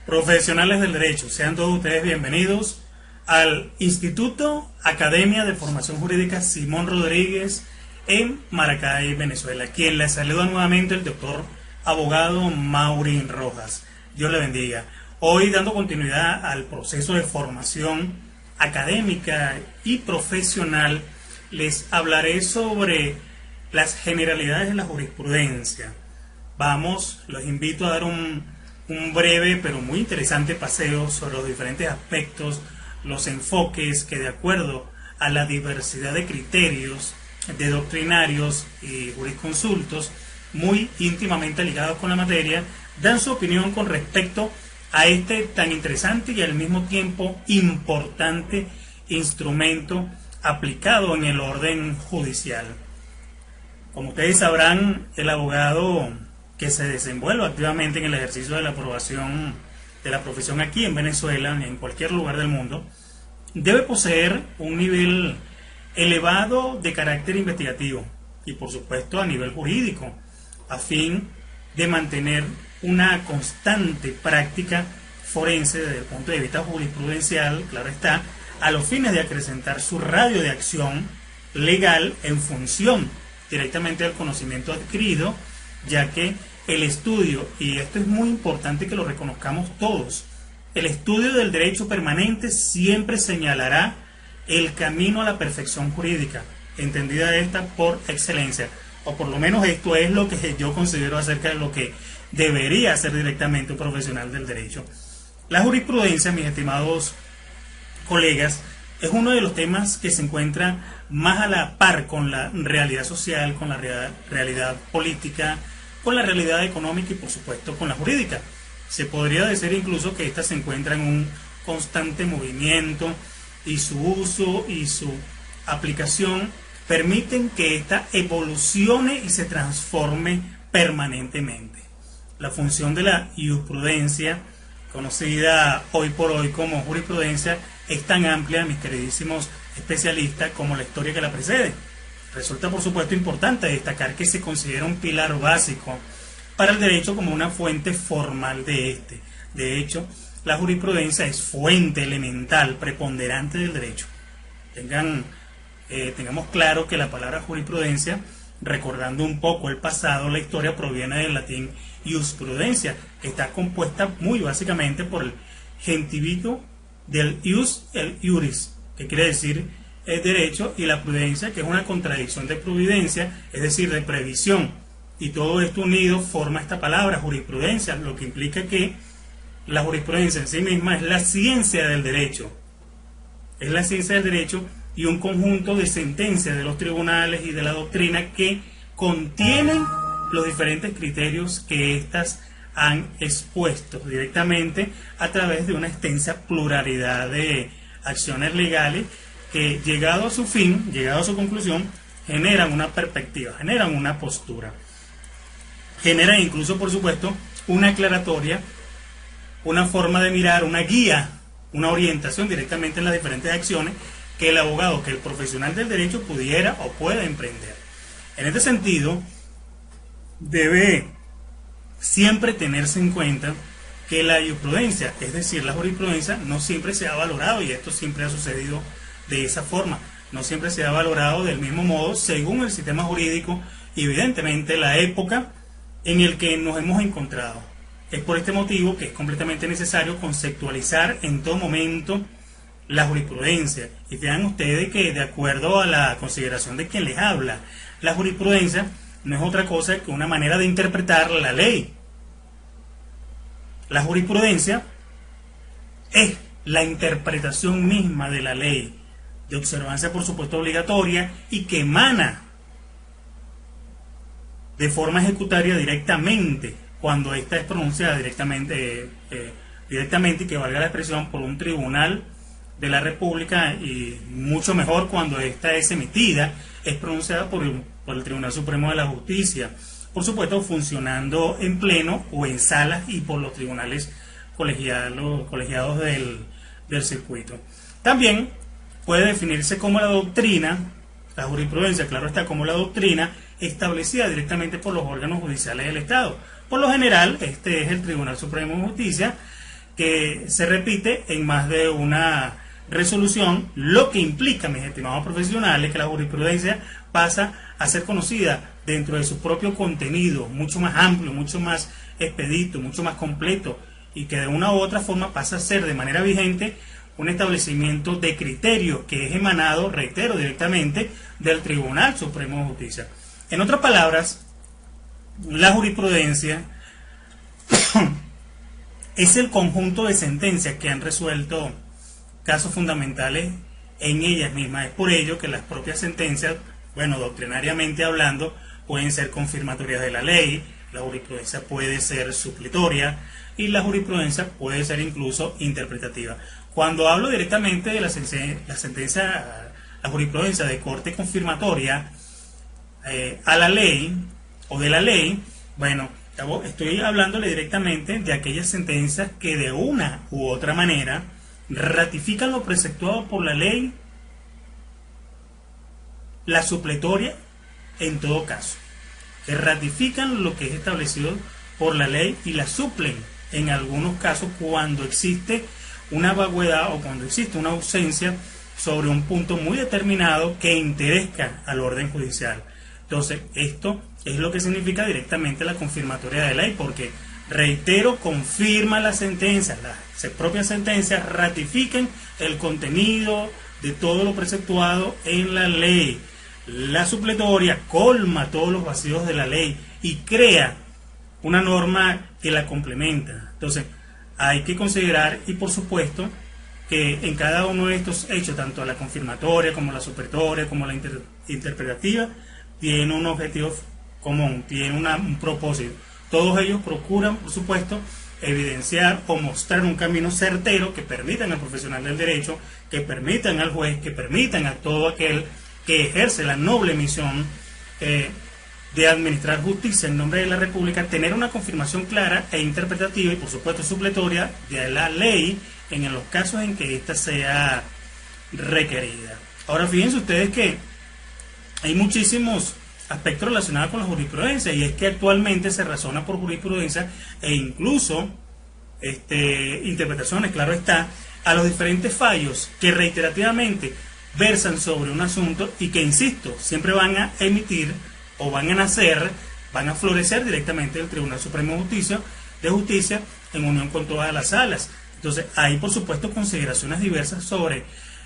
Profesionales del derecho, sean todos ustedes bienvenidos al Instituto Academia de Formación Jurídica Simón Rodríguez en Maracay, Venezuela. Quien les saluda nuevamente el doctor abogado Maurín Rojas. Dios le bendiga. Hoy, dando continuidad al proceso de formación académica y profesional, les hablaré sobre las generalidades de la jurisprudencia. Los invito a dar un breve pero muy interesante paseo sobre los diferentes aspectos, los enfoques que, de acuerdo a la diversidad de criterios de doctrinarios y jurisconsultos muy íntimamente ligados con la materia, dan su opinión con respecto a este tan interesante y al mismo tiempo importante instrumento aplicado en el orden judicial. Como ustedes sabrán, el abogado que se desenvuelve activamente en el ejercicio de la aprobación de la profesión aquí en Venezuela, en cualquier lugar del mundo, debe poseer un nivel elevado de carácter investigativo y, por supuesto, a nivel jurídico, a fin de mantener una constante práctica forense desde el punto de vista jurisprudencial, claro está, a los fines de acrecentar su radio de acción legal en función directamente del conocimiento adquirido, ya que el estudio, y esto es muy importante que lo reconozcamos todos, el estudio del derecho permanente siempre señalará el camino a la perfección jurídica, entendida esta por excelencia, o por lo menos esto es lo que yo considero acerca de lo que debería hacer directamente un profesional del derecho. La jurisprudencia, mis estimados colegas, es uno de los temas que se encuentra más a la par con la realidad social, con la realidad política, con la realidad económica y, por supuesto, con la jurídica. Se podría decir incluso que ésta se encuentra en un constante movimiento y su uso y su aplicación permiten que ésta evolucione y se transforme permanentemente. La función de la jurisprudencia, conocida hoy por hoy como jurisprudencia, es tan amplia, mis queridísimos especialistas, como la historia que la precede. Resulta, por supuesto, importante destacar que se considera un pilar básico para el derecho como una fuente formal de este. De hecho, la jurisprudencia es fuente elemental, preponderante del derecho. Tengamos claro que la palabra jurisprudencia, recordando un poco el pasado, la historia proviene del latín jurisprudencia, que está compuesta muy básicamente por el gentivico del ius, el iuris, que quiere decir el derecho, y la prudencia, que es una contradicción de providencia, es decir, de previsión. Y todo esto unido forma esta palabra jurisprudencia, lo que implica que la jurisprudencia en sí misma es la ciencia del derecho. Es la ciencia del derecho y un conjunto de sentencias de los tribunales y de la doctrina que contienen los diferentes criterios que éstas han expuesto directamente a través de una extensa pluralidad de acciones legales que, llegado a su fin, llegado a su conclusión, generan una perspectiva, generan una postura, generan incluso, por supuesto, una aclaratoria, una forma de mirar, una guía, una orientación directamente en las diferentes acciones que el abogado, que el profesional del derecho pudiera o pueda emprender. En este sentido, debe siempre tenerse en cuenta que la jurisprudencia, es decir, la jurisprudencia, no siempre se ha valorado, y esto siempre ha sucedido de esa forma, no siempre se ha valorado del mismo modo según el sistema jurídico y, evidentemente, la época en el que nos hemos encontrado. Es por este motivo que es completamente necesario conceptualizar en todo momento la jurisprudencia. Y vean ustedes que, de acuerdo a la consideración de quien les habla, la jurisprudencia no es otra cosa que una manera de interpretar la ley. La jurisprudencia es la interpretación misma de la ley, de observancia, por supuesto, obligatoria, y que emana de forma ejecutaria directamente cuando ésta es pronunciada directamente y, que valga la expresión, por un tribunal de la República, y mucho mejor cuando ésta es emitida, es pronunciada por el Tribunal Supremo de la Justicia, por supuesto funcionando en pleno o en salas y por los tribunales colegiados del circuito. También puede definirse como la doctrina, la jurisprudencia, claro está, como la doctrina establecida directamente por los órganos judiciales del Estado. Por lo general, este es el Tribunal Supremo de Justicia, que se repite en más de una resolución, lo que implica, mis estimados profesionales, que la jurisprudencia pasa a ser conocida dentro de su propio contenido, mucho más amplio, mucho más expedito, mucho más completo, y que de una u otra forma pasa a ser de manera vigente un establecimiento de criterio que es emanado, reitero, directamente del Tribunal Supremo de Justicia. En otras palabras, la jurisprudencia es el conjunto de sentencias que han resuelto casos fundamentales en ellas mismas. Es por ello que las propias sentencias, bueno, doctrinariamente hablando, pueden ser confirmatorias de la ley, la jurisprudencia puede ser supletoria y la jurisprudencia puede ser incluso interpretativa. Cuando hablo directamente de la sentencia, la jurisprudencia de corte confirmatoria a la ley o de la ley, bueno, estoy hablándole directamente de aquellas sentencias que de una u otra manera ratifican lo preceptuado por la ley, la supletoria en todo caso, que ratifican lo que es establecido por la ley y la suplen en algunos casos cuando existe una vaguedad o cuando existe una ausencia sobre un punto muy determinado que interesa al orden judicial. Entonces, esto es lo que significa directamente la confirmatoria de ley, porque, reitero, confirma la sentencia, las propias sentencias ratifican el contenido de todo lo preceptuado en la ley. La supletoria colma todos los vacíos de la ley y crea una norma que la complementa. Entonces, hay que considerar, y por supuesto, que en cada uno de estos hechos, tanto la confirmatoria como la supletoria, como la interpretativa, tiene un objetivo común, tiene un propósito. Todos ellos procuran, por supuesto, evidenciar o mostrar un camino certero que permitan al profesional del derecho, que permitan al juez, que permitan a todo aquel que ejerce la noble misión de administrar justicia en nombre de la República, tener una confirmación clara e interpretativa y por supuesto supletoria de la ley en los casos en que ésta sea requerida. Ahora fíjense ustedes que hay muchísimos aspectos relacionados con la jurisprudencia, y es que actualmente se razona por jurisprudencia e incluso interpretaciones, claro está, a los diferentes fallos que reiterativamente versan sobre un asunto y que, insisto, siempre van a emitir o van a nacer, van a florecer directamente del Tribunal Supremo de Justicia en unión con todas las salas. Entonces, hay por supuesto consideraciones diversas sobre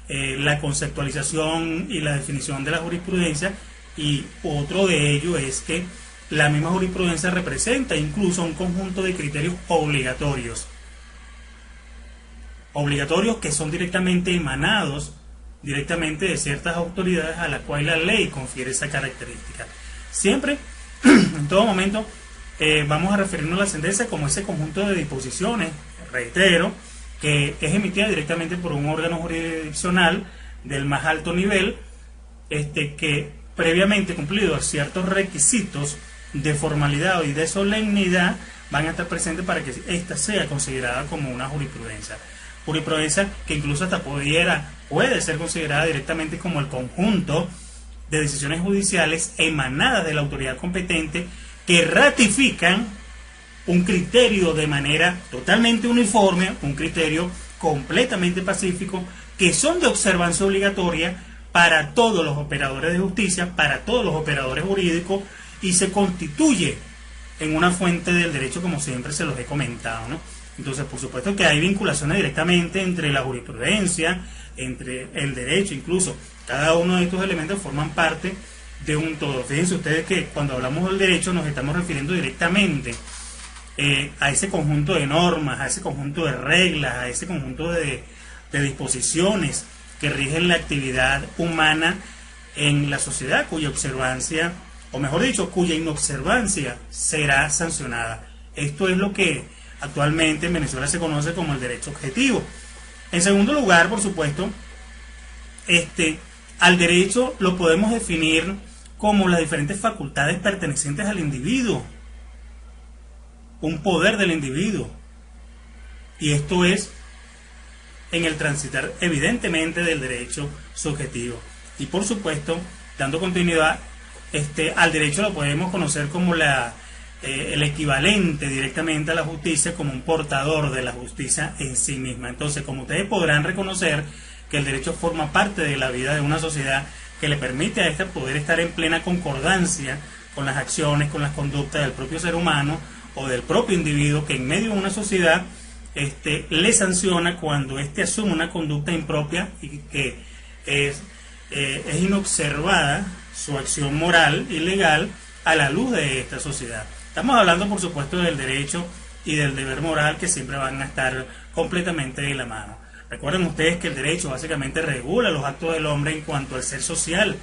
la conceptualización y la definición de la jurisprudencia, y otro de ello es que la misma jurisprudencia representa incluso un conjunto de criterios obligatorios que son directamente emanados directamente de ciertas autoridades a las cuales la ley confiere esa característica. Siempre, en todo momento, vamos a referirnos a la sentencia como ese conjunto de disposiciones, reitero, que es emitida directamente por un órgano jurisdiccional del más alto nivel, que previamente cumplidos ciertos requisitos de formalidad y de solemnidad van a estar presentes para que ésta sea considerada como una jurisprudencia. Jurisprudencia que incluso hasta puede ser considerada directamente como el conjunto de decisiones judiciales emanadas de la autoridad competente que ratifican un criterio de manera totalmente uniforme, un criterio completamente pacífico, que son de observancia obligatoria para todos los operadores de justicia, para todos los operadores jurídicos, y se constituye en una fuente del derecho, como siempre se los he comentado, ¿no? Entonces, por supuesto que hay vinculaciones directamente entre la jurisprudencia, entre el derecho, incluso cada uno de estos elementos forman parte de un todo. Fíjense ustedes que cuando hablamos del derecho nos estamos refiriendo directamente a ese conjunto de normas, a ese conjunto de reglas, a ese conjunto de disposiciones que rigen la actividad humana en la sociedad, cuya observancia, o mejor dicho, cuya inobservancia será sancionada. Esto es lo que actualmente en Venezuela se conoce como el derecho objetivo. En segundo lugar, por supuesto, al derecho lo podemos definir como las diferentes facultades pertenecientes al individuo, un poder del individuo, y esto es en el transitar evidentemente del derecho subjetivo. Y por supuesto, dando continuidad, al derecho lo podemos conocer como el equivalente directamente a la justicia como un portador de la justicia en sí misma. Entonces, como ustedes podrán reconocer que el derecho forma parte de la vida de una sociedad, que le permite a esta poder estar en plena concordancia con las acciones, con las conductas del propio ser humano o del propio individuo, que en medio de una sociedad le sanciona cuando asume una conducta impropia y que es inobservada su acción moral y legal a la luz de esta sociedad. Estamos hablando, por supuesto, del derecho y del deber moral, que siempre van a estar completamente de la mano. Recuerden ustedes que el derecho básicamente regula los actos del hombre en cuanto al ser social,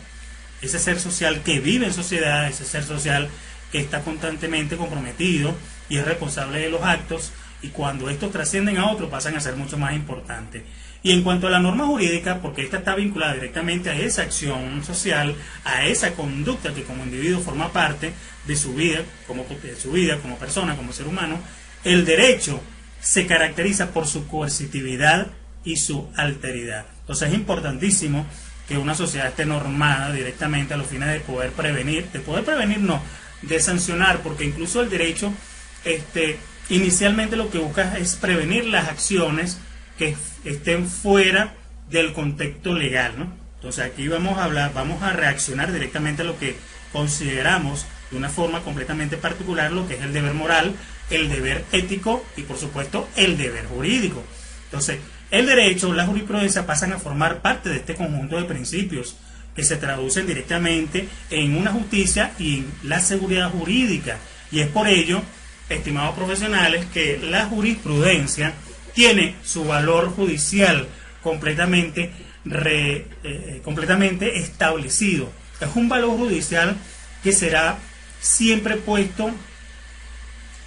ese ser social que vive en sociedad, ese ser social que está constantemente comprometido y es responsable de los actos, y cuando estos trascienden a otros pasan a ser mucho más importantes. Y en cuanto a la norma jurídica, porque esta está vinculada directamente a esa acción social, a esa conducta que como individuo forma parte de su vida, como persona, como ser humano, el derecho se caracteriza por su coercitividad y su alteridad. Entonces es importantísimo que una sociedad esté normada directamente a los fines de poder prevenir, de sancionar, porque incluso el derecho inicialmente lo que busca es prevenir las acciones que estén fuera del contexto legal, ¿no? Entonces aquí vamos a reaccionar directamente a lo que consideramos de una forma completamente particular, lo que es el deber moral, el deber ético y por supuesto el deber jurídico. Entonces el derecho, la jurisprudencia pasan a formar parte de este conjunto de principios que se traducen directamente en una justicia y en la seguridad jurídica, y es por ello, estimados profesionales, que la jurisprudencia tiene su valor judicial completamente establecido. Es un valor judicial que será siempre puesto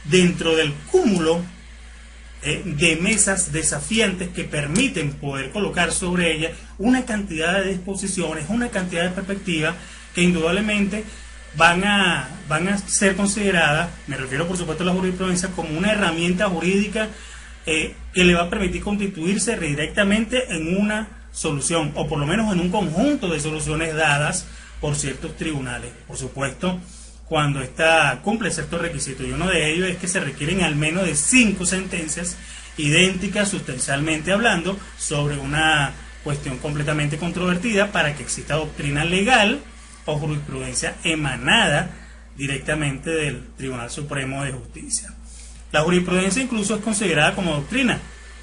dentro del cúmulo de mesas desafiantes que permiten poder colocar sobre ella una cantidad de disposiciones, una cantidad de perspectivas que indudablemente van a ser consideradas, me refiero por supuesto a la jurisprudencia, como una herramienta jurídica que le va a permitir constituirse directamente en una solución, o por lo menos en un conjunto de soluciones dadas por ciertos tribunales. Por supuesto, cuando ésta cumple ciertos requisitos, y uno de ellos es que se requieren al menos de 5 sentencias idénticas sustancialmente hablando sobre una cuestión completamente controvertida para que exista doctrina legal o jurisprudencia emanada directamente del Tribunal Supremo de Justicia. La jurisprudencia incluso es considerada como doctrina.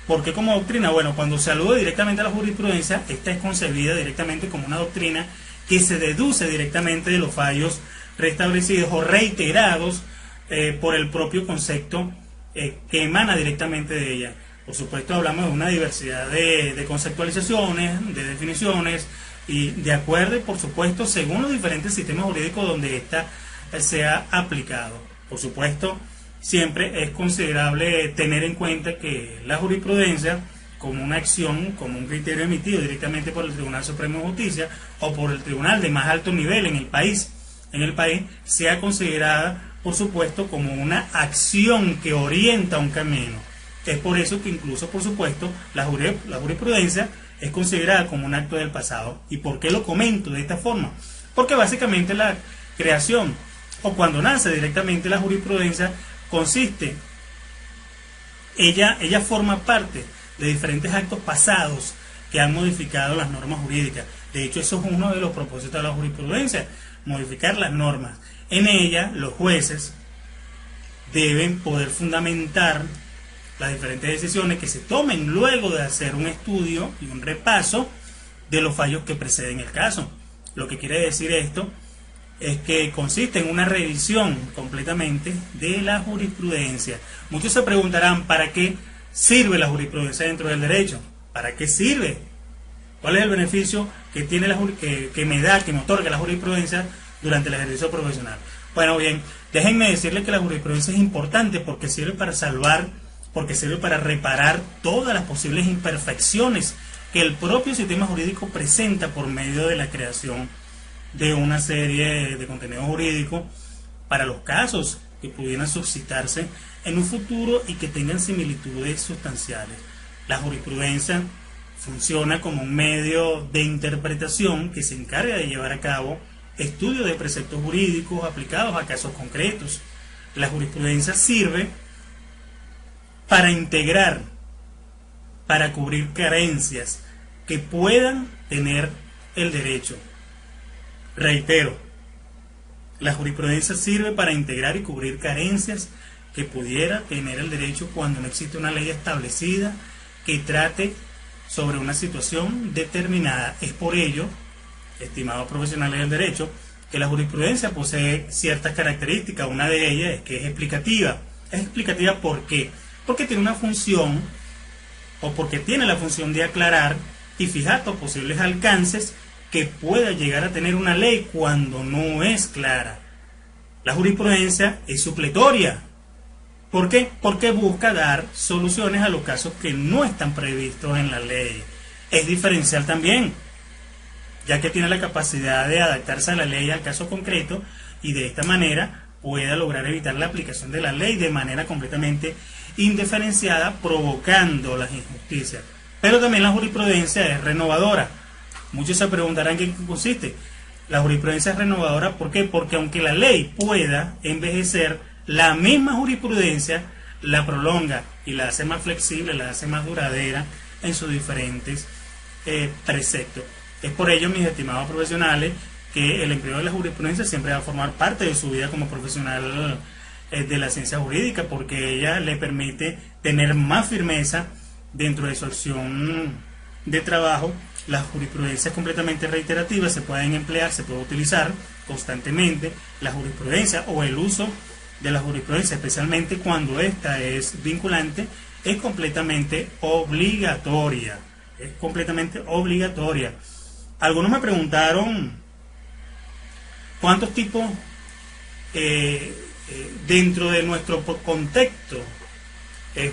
¿Por qué como doctrina? Bueno, cuando se alude directamente a la jurisprudencia, esta es concebida directamente como una doctrina que se deduce directamente de los fallos restablecidos o reiterados por el propio concepto que emana directamente de ella. Por supuesto, hablamos de una diversidad de conceptualizaciones, de definiciones, y de acuerdo, por supuesto, según los diferentes sistemas jurídicos donde ésta se ha aplicado. Por supuesto, siempre es considerable tener en cuenta que la jurisprudencia, como una acción, como un criterio emitido directamente por el Tribunal Supremo de Justicia o por el tribunal de más alto nivel en el país, sea considerada, por supuesto, como una acción que orienta un camino. Es por eso que incluso, por supuesto, la jurisprudencia es considerada como un acto del pasado. ¿Y por qué lo comento de esta forma? Porque básicamente la creación, o cuando nace directamente la jurisprudencia, consiste, ella forma parte de diferentes actos pasados que han modificado las normas jurídicas. De hecho, eso es uno de los propósitos de la jurisprudencia, modificar las normas. En ella, los jueces deben poder fundamentar las diferentes decisiones que se tomen luego de hacer un estudio y un repaso de los fallos que preceden el caso. Lo que quiere decir esto es que consiste en una revisión completamente de la jurisprudencia. Muchos se preguntarán, ¿para qué sirve la jurisprudencia dentro del derecho? ¿Para qué sirve? ¿Cuál es el beneficio que tiene que me otorga la jurisprudencia durante el ejercicio profesional? Bueno, bien, déjenme decirles que la jurisprudencia es importante porque sirve para salvar, porque sirve para reparar todas las posibles imperfecciones que el propio sistema jurídico presenta por medio de la creación de una serie de contenidos jurídicos para los casos que pudieran suscitarse en un futuro y que tengan similitudes sustanciales. La jurisprudencia funciona como un medio de interpretación que se encarga de llevar a cabo estudios de preceptos jurídicos aplicados a casos concretos. La jurisprudencia sirve para integrar, para cubrir carencias que puedan tener el derecho. Reitero, la jurisprudencia sirve para integrar y cubrir carencias que pudiera tener el derecho cuando no existe una ley establecida que trate sobre una situación determinada. Es por ello, estimados profesionales del derecho, que la jurisprudencia posee ciertas características. Una de ellas es que es explicativa. Es explicativa ¿por qué? Porque tiene una función, o porque tiene la función de aclarar y fijar los posibles alcances que pueda llegar a tener una ley cuando no es clara. La jurisprudencia es supletoria. ¿Por qué? Porque busca dar soluciones a los casos que no están previstos en la ley. Es diferencial también, ya que tiene la capacidad de adaptarse a la ley al caso concreto y de esta manera pueda lograr evitar la aplicación de la ley de manera completamente indiferenciada, provocando las injusticias. Pero también la jurisprudencia es renovadora. Muchos se preguntarán en qué consiste. La jurisprudencia es renovadora, ¿por qué? Porque aunque la ley pueda envejecer, la misma jurisprudencia la prolonga y la hace más flexible, la hace más duradera en sus diferentes preceptos. Es por ello, mis estimados profesionales, que el empleo de la jurisprudencia siempre va a formar parte de su vida como profesional de la ciencia jurídica, porque ella le permite tener más firmeza dentro de su acción de trabajo. Las jurisprudencias completamente reiterativas se pueden emplear, se puede utilizar constantemente. La jurisprudencia o el uso de la jurisprudencia, especialmente cuando esta es vinculante, es completamente obligatoria. Es completamente obligatoria. Algunos me preguntaron cuántos tipos dentro de nuestro contexto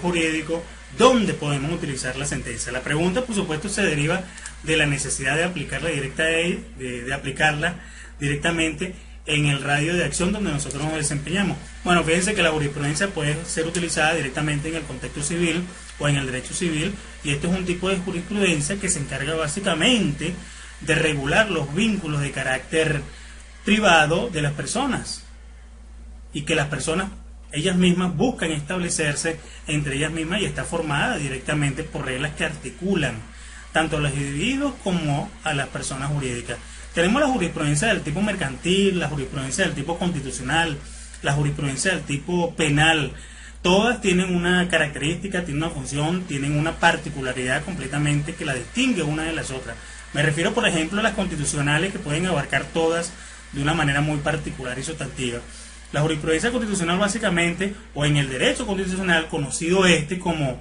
jurídico, ¿dónde podemos utilizar la sentencia? La pregunta, por supuesto, se deriva de la necesidad de aplicarla de aplicarla directamente en el radio de acción donde nosotros nos desempeñamos. Bueno, fíjense que la jurisprudencia puede ser utilizada directamente en el contexto civil o en el derecho civil, y esto es un tipo de jurisprudencia que se encarga básicamente de regular los vínculos de carácter privado de las personas, y que las personas ellas mismas buscan establecerse entre ellas mismas, y está formada directamente por reglas que articulan tanto a los individuos como a las personas jurídicas. Tenemos la jurisprudencia del tipo mercantil, la jurisprudencia del tipo constitucional, la jurisprudencia del tipo penal. Todas tienen una característica, tienen una función, tienen una particularidad completamente que la distingue una de las otras. Me refiero, por ejemplo, a las constitucionales, que pueden abarcar todas de una manera muy particular y sustantiva. La jurisprudencia constitucional básicamente, o en el derecho constitucional, conocido como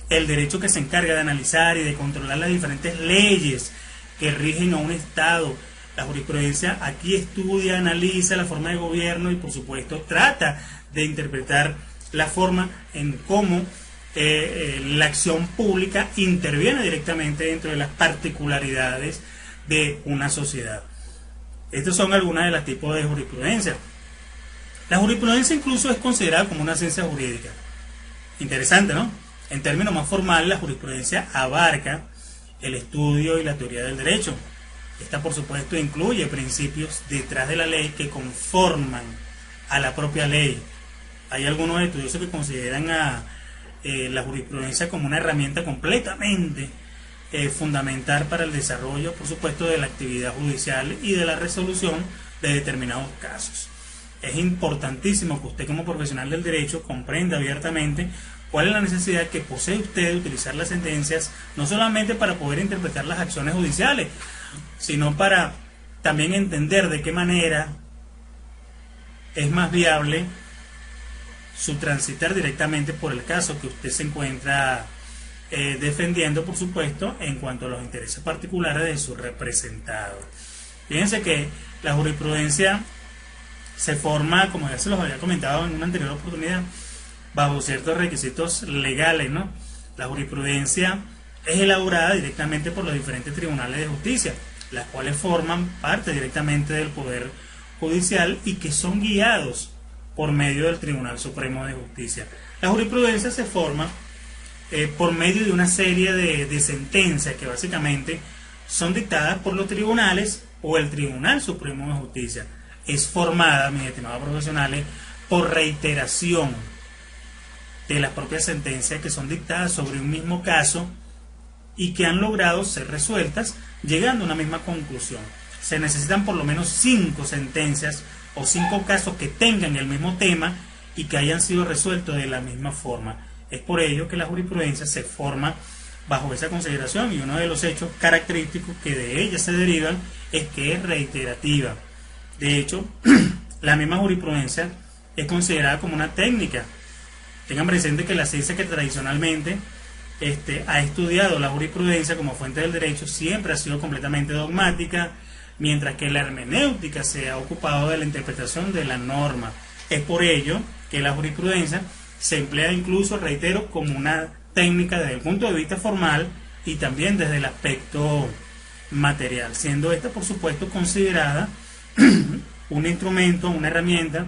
el derecho que se encarga de analizar y de controlar las diferentes leyes que rigen a un Estado. La jurisprudencia aquí estudia, analiza la forma de gobierno y, por supuesto, trata de interpretar la forma en cómo la acción pública interviene directamente dentro de las particularidades de una sociedad. Estos son algunos de los tipos de jurisprudencia. La jurisprudencia incluso es considerada como una ciencia jurídica. Interesante, ¿no? En términos más formales, la jurisprudencia abarca el estudio y la teoría del derecho. Esta, por supuesto, incluye principios detrás de la ley que conforman a la propia ley. Hay algunos estudiosos que consideran a la jurisprudencia como una herramienta completamente fundamental para el desarrollo, por supuesto, de la actividad judicial y de la resolución de determinados casos. Es importantísimo que usted, como profesional del derecho, comprenda abiertamente cuál es la necesidad que posee usted de utilizar las sentencias, no solamente para poder interpretar las acciones judiciales, sino para también entender de qué manera es más viable su transitar directamente por el caso que usted se encuentra defendiendo, por supuesto, en cuanto a los intereses particulares de su representado. Fíjense que la jurisprudencia se forma, como ya se los había comentado en una anterior oportunidad, bajo ciertos requisitos legales, ¿no? La jurisprudencia es elaborada directamente por los diferentes tribunales de justicia, las cuales forman parte directamente del Poder Judicial y que son guiados por medio del Tribunal Supremo de Justicia. La jurisprudencia se forma por medio de una serie de sentencias que básicamente son dictadas por los tribunales o el Tribunal Supremo de Justicia. Es formada, mis estimados profesionales, por reiteración de las propias sentencias que son dictadas sobre un mismo caso y que han logrado ser resueltas llegando a una misma conclusión. Se necesitan por lo menos 5 sentencias o 5 casos que tengan el mismo tema y que hayan sido resueltos de la misma forma. Es por ello que la jurisprudencia se forma bajo esa consideración, y uno de los hechos característicos que de ella se derivan es que es reiterativa. De hecho, la misma jurisprudencia es considerada como una técnica. Tengan presente que la ciencia que tradicionalmente ha estudiado la jurisprudencia como fuente del derecho siempre ha sido completamente dogmática, mientras que la hermenéutica se ha ocupado de la interpretación de la norma. Es por ello que la jurisprudencia se emplea incluso, reitero, como una técnica desde el punto de vista formal y también desde el aspecto material, siendo esta, por supuesto, considerada un instrumento, una herramienta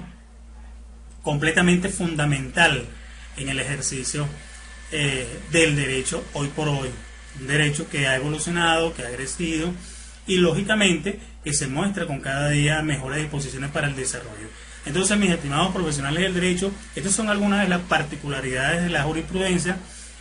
completamente fundamental en el ejercicio del derecho hoy por hoy. Un derecho que ha evolucionado, que ha crecido y lógicamente que se muestra con cada día mejores disposiciones para el desarrollo. Entonces, mis estimados profesionales del derecho, estas son algunas de las particularidades de la jurisprudencia,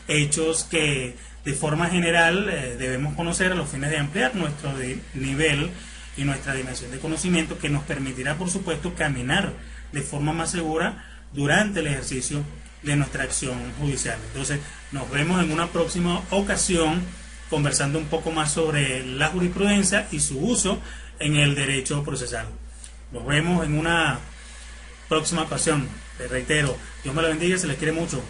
hechos que de forma general debemos conocer a los fines de ampliar nuestro nivel y nuestra dimensión de conocimiento, que nos permitirá, por supuesto, caminar de forma más segura durante el ejercicio de nuestra acción judicial. Entonces, nos vemos en una próxima ocasión conversando un poco más sobre la jurisprudencia y su uso en el derecho procesal. Nos vemos en una próxima ocasión. Les reitero, Dios me lo bendiga, se les quiere mucho.